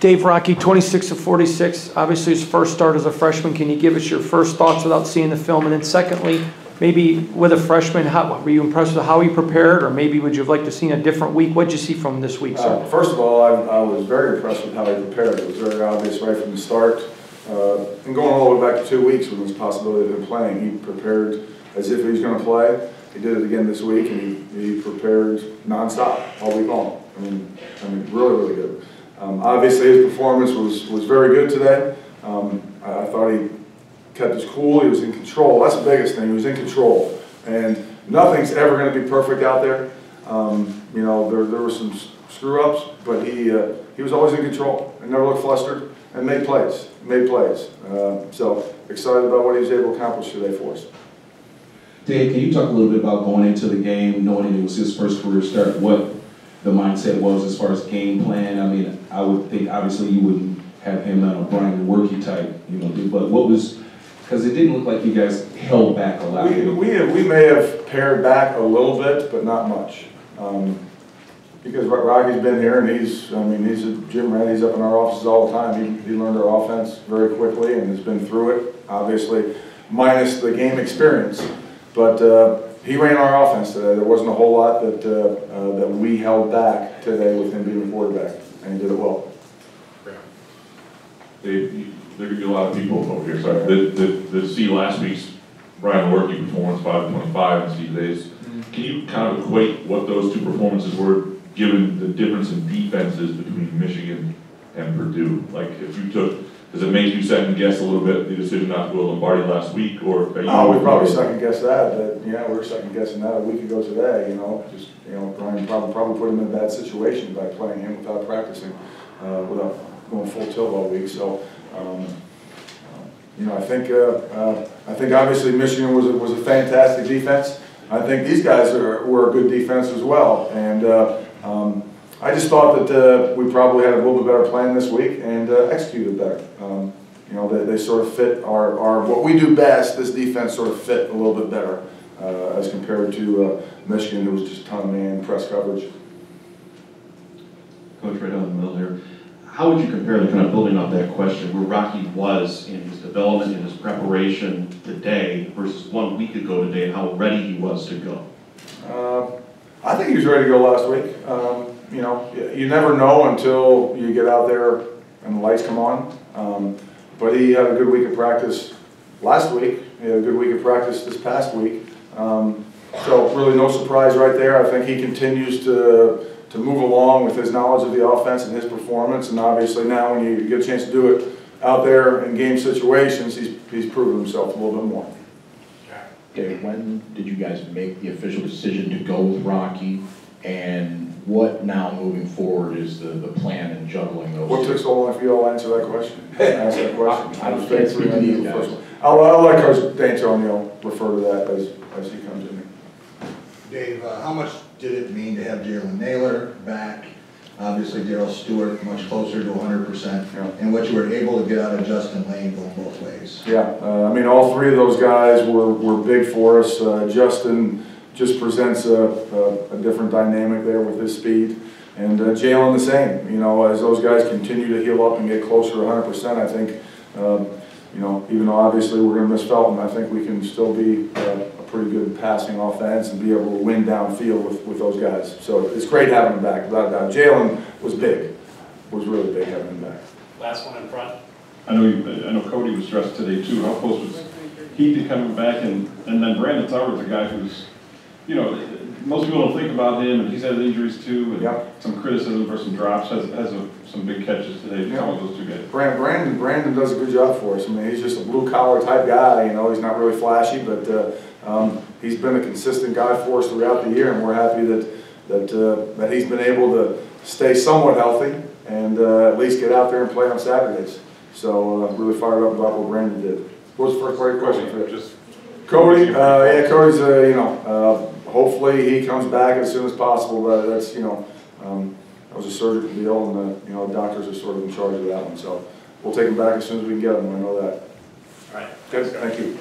Dave, Rocky, 26 of 46, obviously his first start as a freshman. Can you give us your first thoughts without seeing the film? And then secondly, maybe with a freshman, were you impressed with how he prepared, or maybe would you have liked to have seen a different week? What did you see from this week, sir? First of all, I was very impressed with how he prepared. It was very obvious right from the start. And going all the way back to 2 weeks when there was a possibility of him playing, he prepared as if he was going to play. He did it again this week, and he prepared nonstop all week long. I mean, really, really good. Obviously, his performance was very good today. I thought he kept his cool. He was in control. That's the biggest thing. He was in control, and nothing's ever going to be perfect out there. You know, there were some screw-ups, but he was always in control and never looked flustered and made plays. So excited about what he was able to accomplish today for us. Dave, can you talk a little bit about going into the game, knowing it was his first career start, what the mindset was as far as game plan? I mean, I would think obviously you wouldn't have him on a Brian Worky type, you know, but what was, because it didn't look like you guys held back a lot. We may have pared back a little bit, but not much. Because Rocky's been here, and he's a gym rat. He's up in our offices all the time. He learned our offense very quickly and has been through it, obviously, minus the game experience. But he ran our offense today. There wasn't a whole lot that we held back today with him being the quarterback, and he did it well. Dave, there could be a lot of people over here, sorry, that see last week's Brian Worky performance, 5-25, and see today's. Can you kind of equate what those two performances were, given the difference in defenses between Michigan and Purdue? Like, if you took, does it make you second guess a little bit the decision not to go to Lombardi last week, or? Oh, we probably second guess that. Yeah, we were second guessing that a week ago today. You know, Brian probably put him in a bad situation by playing him without practicing, without going full tilt all week. So, you know, I think obviously Michigan was a fantastic defense. I think these guys were a good defense as well, and I just thought that we probably had a little bit better plan this week and executed better. You know, they sort of fit our what we do best. This defense sort of fit a little bit better as compared to Michigan, who was just a ton of man press coverage. Coach, right down the middle here. How would you compare the kind of building up that question where Rocky was in his development, in his preparation today versus 1 week ago today, and how ready he was to go? I think he was ready to go last week. You know, you never know until you get out there and the lights come on. But he had a good week of practice last week. He had a good week of practice this past week. So really no surprise right there. I think he continues to move along with his knowledge of the offense and his performance, and obviously now when you get a chance to do it out there in game situations, he's proven himself a little bit more. Dave, when did you guys make the official decision to go with Rocky, and what now moving forward is the plan in juggling those? What took so long for you all to answer that question? Ask that question. I was thinking through these guys. I'll let Coach D'Antonio refer to that as he comes in. Dave, how much did it mean to have Jalen Naylor back? Obviously, Darryl Stewart much closer to 100%, yeah. And what you were able to get out of Justin Lane going both ways. Yeah, I mean, all three of those guys were big for us. Justin just presents a different dynamic there with his speed, and Jalen the same. You know, as those guys continue to heal up and get closer to 100%, I think, you know, even though obviously we're going to miss Felton, I think we can still be a pretty good passing offense and be able to win downfield with those guys. So it's great having him back, without a doubt. Jalen was big, was really big having him back. Last one in front. I know Cody was stressed today too. How close was he to coming back? And then Brandon Sauer's a guy who's, you know, most people don't think about him, and he's had injuries too, and yep. Some criticism for some drops. Has some big catches today. Yeah. Some of those two guys. Brandon does a good job for us. I mean, he's just a blue collar type guy. You know, he's not really flashy, but he's been a consistent guy for us throughout the year, and we're happy that he's been able to stay somewhat healthy and at least get out there and play on Saturdays. So really fired up about what Brandon did. What was the first part of your question? Cody, yeah, Cody's you know, hopefully he comes back as soon as possible. But that's, you know, that was a surgical deal, and you know, doctors are sort of in charge of that one. So we'll take him back as soon as we can get him. I know that. All right. Good. Thank you.